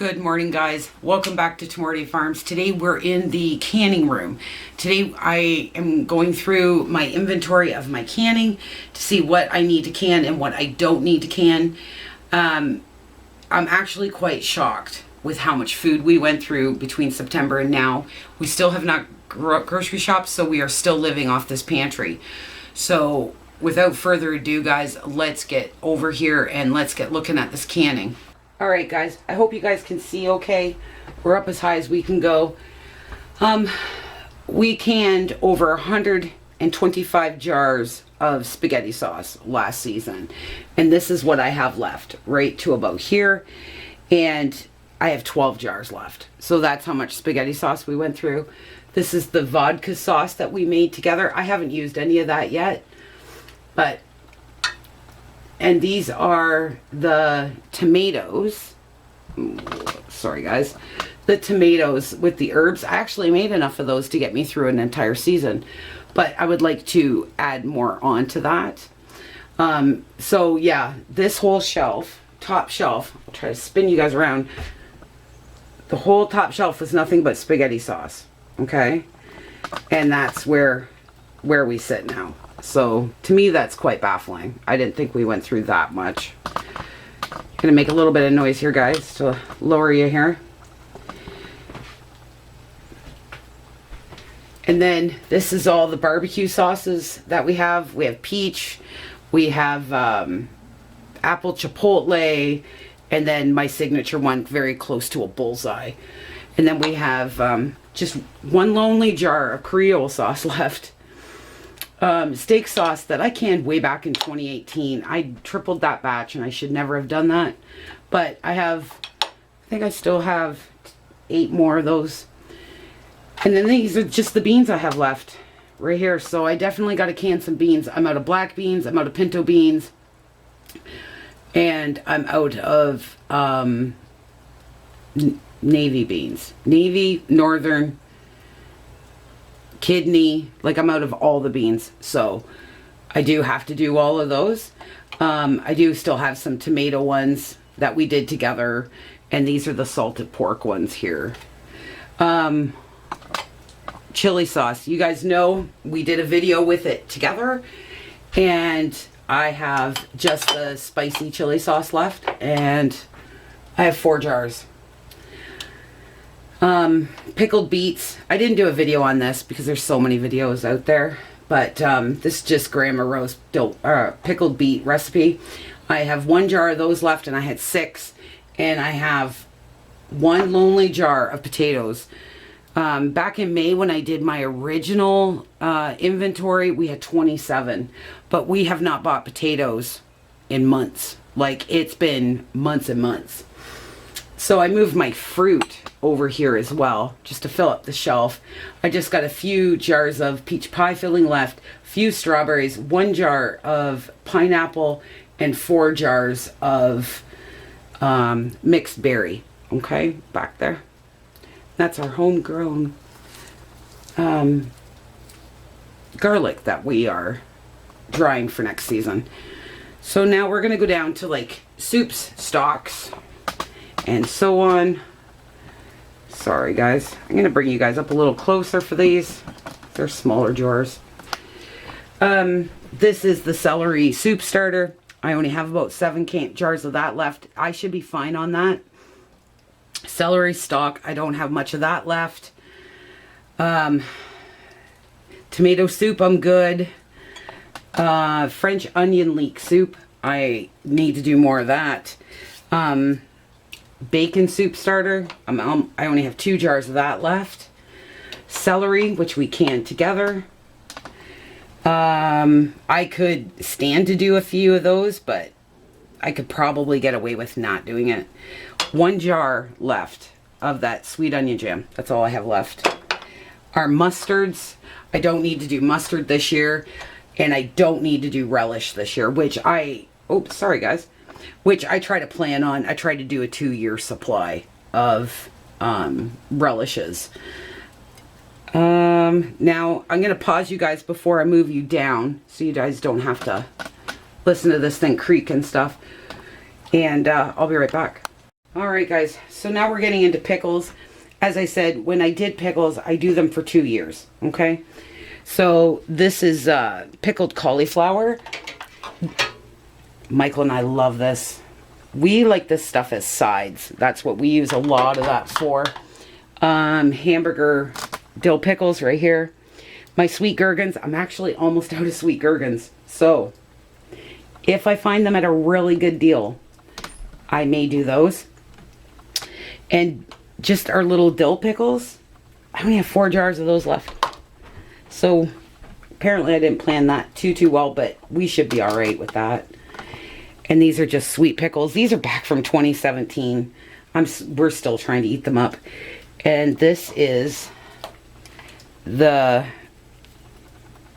Good morning, guys. Welcome back to Tamorte Farms. Today we're in the canning room. Today I am going through my inventory of my canning to see what I need to can and what I don't need to can. I'm actually quite shocked with how much food we went through between September and now. We still have not grocery shopped, so we are still living off this pantry. So without further ado, guys, let's get over here and let's get looking at this canning. All right, guys, I hope you guys can see okay. We're up as high as we can go. We canned over 125 jars of spaghetti sauce last season. And this is what I have left, right to about here. And I have 12 jars left. So that's how much spaghetti sauce we went through. This is the vodka sauce that we made together. I haven't used any of that yet, but and these are the tomatoes. Sorry, guys. The tomatoes with the herbs. I actually made enough of those to get me through an entire season. But I would like to add more onto that. So, yeah, this whole shelf, top shelf, I'll try to spin you guys around. The whole top shelf was nothing but spaghetti sauce. Okay? And that's where we sit now. So to me, that's quite baffling. I didn't think we went through that much. Gonna make a little bit of noise here, guys, to lower you here. And then this is all the barbecue sauces that we have. We have peach, we have apple chipotle, and then my signature one, very close to a bullseye. And then we have just one lonely jar of Creole sauce left. Steak sauce that I canned way back in 2018. I tripled that batch and I should never have done that. But I think I still have 8 more of those. And then these are just the beans I have left right here. So I definitely got to can some beans. I'm out of black beans. I'm out of pinto beans. And I'm out of navy beans. Navy, northern, kidney, like I'm out of all the beans, so I do have to do all of those. I do still have some tomato ones that we did together, and these are the salted pork ones here. Chili sauce, you guys know we did a video with it together, and I have just the spicy chili sauce left, and I have 4 jars. Pickled beets. I didn't do a video on this because there's so many videos out there, but this is just Grandma Rose pickled beet recipe. I have 1 jar of those left, and I had 6, and I have 1 lonely jar of potatoes. Back in May when I did my original inventory, we had 27, but we have not bought potatoes in months. Like, it's been months and months. So I moved my fruit over here as well, just to fill up the shelf. I just got a few jars of peach pie filling left, a few strawberries, 1 jar of pineapple, and 4 jars of mixed berry. Okay, back there. That's our homegrown garlic that we are drying for next season. So now we're going to go down to like soups, stocks, and so on. Sorry, guys. I'm going to bring you guys up a little closer for these. They're smaller jars. This is the celery soup starter. I only have about 7 jars of that left. I should be fine on that. Celery stock. I don't have much of that left. Tomato soup. I'm good. French onion leek soup. I need to do more of that. Bacon soup starter. I only have 2 jars of that left. Celery, which we canned together. I could stand to do a few of those, but I could probably get away with not doing it. 1 jar left of that sweet onion jam. That's all I have left. Our mustards. I don't need to do mustard this year, and I don't need to do relish this year, which sorry, guys. Which I try to plan on. I try to do a 2-year supply of relishes. Now, I'm going to pause you guys before I move you down so you guys don't have to listen to this thing creak and stuff. And I'll be right back. All right, guys. So now we're getting into pickles. As I said, when I did pickles, I do them for 2 years. Okay. So this is pickled cauliflower. Michael and I love this. We like this stuff as sides. That's what we use a lot of that for. Hamburger dill pickles right here. My sweet gherkins. I'm actually almost out of sweet gherkins. So if I find them at a really good deal, I may do those. And just our little dill pickles. I only have 4 jars of those left. So apparently I didn't plan that too well, but we should be all right with that. And these are just sweet pickles. These are back from 2017. We're still trying to eat them up. And this is the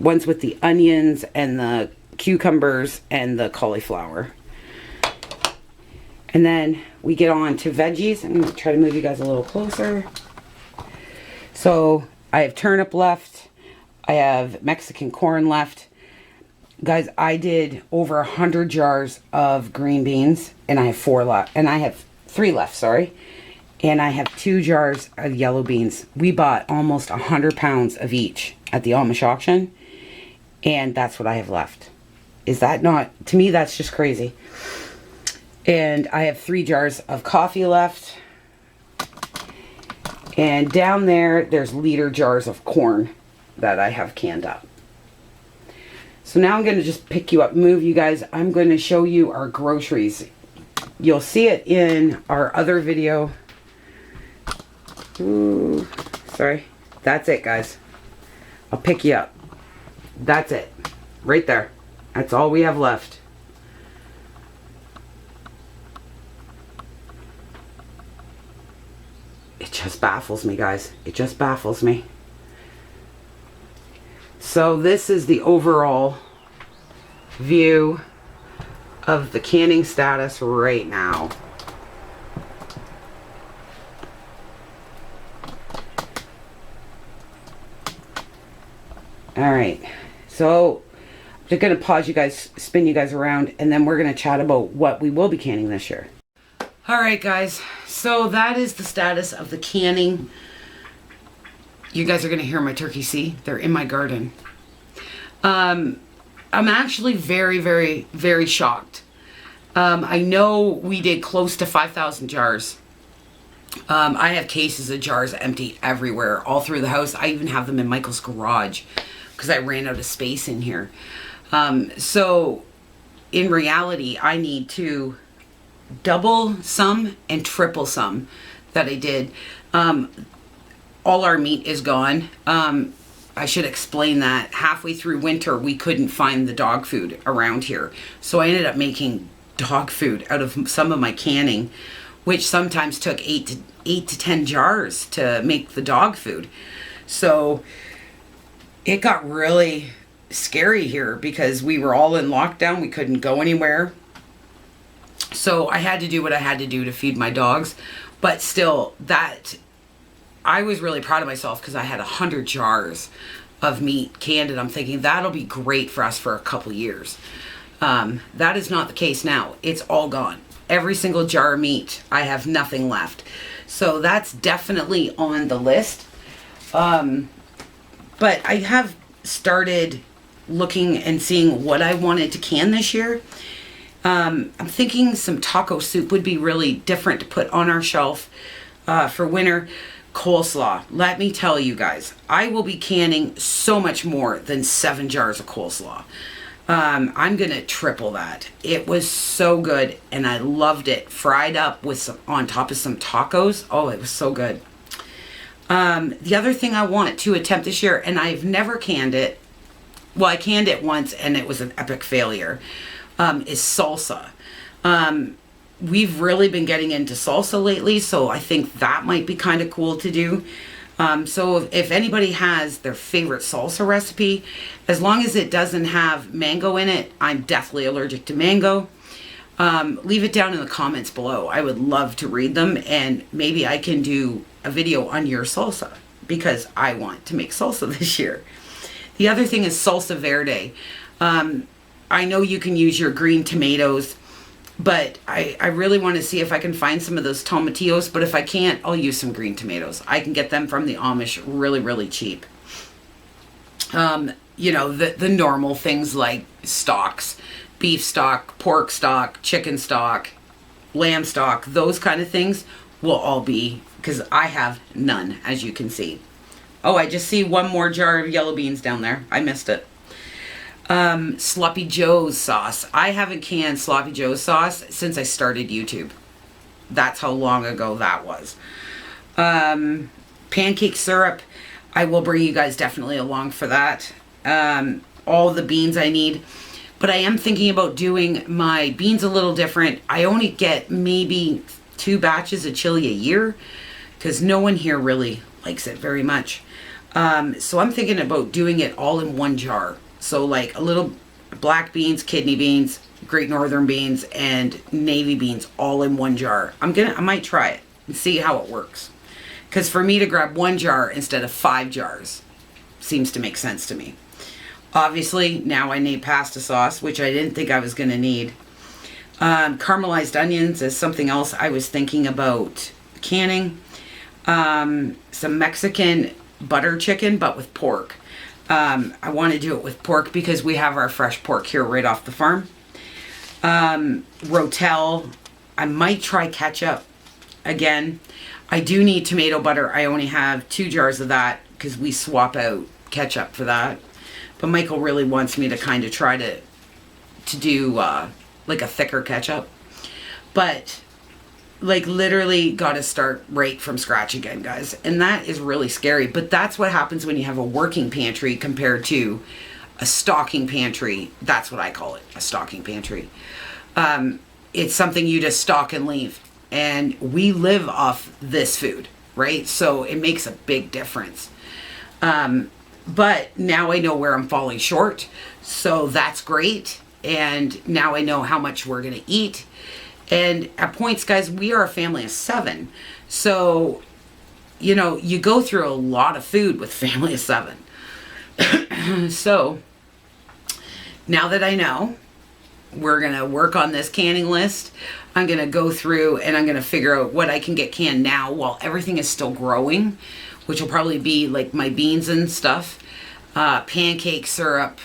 ones with the onions and the cucumbers and the cauliflower. And then we get on to veggies. I'm going to try to move you guys a little closer. So I have turnip left. I have Mexican corn left. Guys, I did over 100 jars of green beans, and I have 4 left. And I have 3 left, sorry. And I have 2 jars of yellow beans. We bought almost 100 pounds of each at the Amish auction. And that's what I have left. Is that not, to me, that's just crazy. And I have 3 jars of coffee left. And down there, there's liter jars of corn that I have canned up. So now I'm going to just pick you up, move you guys. I'm going to show you our groceries. You'll see it in our other video. Ooh, sorry. That's it, guys. I'll pick you up. That's it. Right there. That's all we have left. It just baffles me, guys. It just baffles me. So this is the overall view of the canning status right now. All right. So I'm just going to pause you guys, spin you guys around, and then we're going to chat about what we will be canning this year. All right, guys. So that is the status of the canning. You guys are going to hear my turkeys. See, they're in my garden. I'm actually very, very, very shocked. I know we did close to 5,000 jars. I have cases of jars empty everywhere, all through the house. I even have them in Michael's garage because I ran out of space in here. So in reality, I need to double some and triple some that I did. All our meat is gone. I should explain that halfway through winter, we couldn't find the dog food around here. So I ended up making dog food out of some of my canning, which sometimes took 8 to 10 jars to make the dog food. So it got really scary here because we were all in lockdown. We couldn't go anywhere. So I had to do what I had to do to feed my dogs. But still, that I was really proud of myself because I had 100 jars of meat canned, and I'm thinking that'll be great for us for a couple years. That is not the case now. It's all gone. Every single jar of meat, I have nothing left. So that's definitely on the list. But I have started looking and seeing what I wanted to can this year. I'm thinking some taco soup would be really different to put on our shelf for winter. Coleslaw. Let me tell you guys, I will be canning so much more than 7 jars of coleslaw. I'm going to triple that. It was so good and I loved it. Fried up with some, on top of some tacos. Oh, it was so good. The other thing I want to attempt this year, and I've never canned it. Well, I canned it once and it was an epic failure. Is salsa. We've really been getting into salsa lately, so I think that might be kind of cool to do. So if anybody has their favorite salsa recipe, as long as it doesn't have mango in it, I'm deathly allergic to mango. Leave it down in the comments below. I would love to read them, and maybe I can do a video on your salsa because I want to make salsa this year. The other thing is salsa verde. I know you can use your green tomatoes. But I really want to see if I can find some of those tomatillos. But if I can't, I'll use some green tomatoes. I can get them from the Amish really, really cheap. You know, the normal things like stocks, beef stock, pork stock, chicken stock, lamb stock, those kind of things will all be, because I have none, as you can see. Oh, I just see one more jar of yellow beans down there. I missed it. Sloppy Joe's sauce. I haven't canned Sloppy Joe's sauce since I started YouTube. That's how long ago that was. Pancake syrup. I will bring you guys definitely along for that. All the beans I need. But I am thinking about doing my beans a little different. I only get maybe 2 batches of chili a year because no one here really likes it very much. So I'm thinking about doing it all in one jar. So like a little black beans, kidney beans, Great Northern beans, and navy beans all in one jar. I might try it and see how it works. Because for me to grab 1 jar instead of 5 jars seems to make sense to me. Obviously, now I need pasta sauce, which I didn't think I was going to need. Caramelized onions is something else I was thinking about canning. Some Mexican butter chicken, but with pork. I want to do it with pork because we have our fresh pork here right off the farm. Rotel. I might try ketchup again. I do need tomato butter. I only have 2 jars of that because we swap out ketchup for that. But Michael really wants me to kind of try to do like a thicker ketchup. But like literally got to start right from scratch again, guys. And that is really scary. But that's what happens when you have a working pantry compared to a stocking pantry. That's what I call it, a stocking pantry. It's something you just stock and leave. And we live off this food, right? So it makes a big difference. But now I know where I'm falling short. So that's great. And now I know how much we're going to eat. And at points, guys, we are a family of 7. So, you know, you go through a lot of food with a family of 7. So now that I know, we're going to work on this canning list. I'm going to go through and I'm going to figure out what I can get canned now while everything is still growing, which will probably be like my beans and stuff, pancake syrup,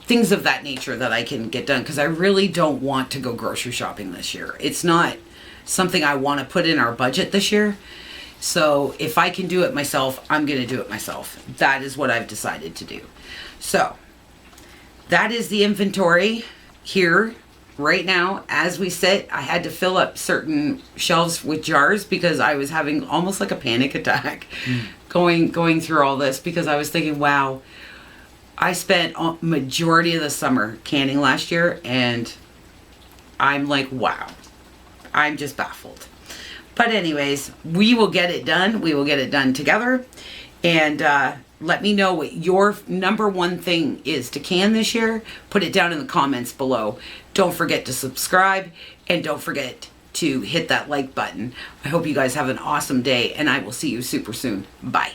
things of that nature that I can get done because I really don't want to go grocery shopping this year. It's not something I want to put in our budget this year. So if I can do it myself, I'm going to do it myself. That is what I've decided to do. So that is the inventory here right now. As we sit, I had to fill up certain shelves with jars because I was having almost like a panic attack going through all this because I was thinking, wow, I spent a majority of the summer canning last year and I'm like, wow, I'm just baffled. But anyways, we will get it done. We will get it done together. And let me know what your number 1 thing is to can this year. Put it down in the comments below. Don't forget to subscribe and don't forget to hit that like button. I hope you guys have an awesome day and I will see you super soon. Bye.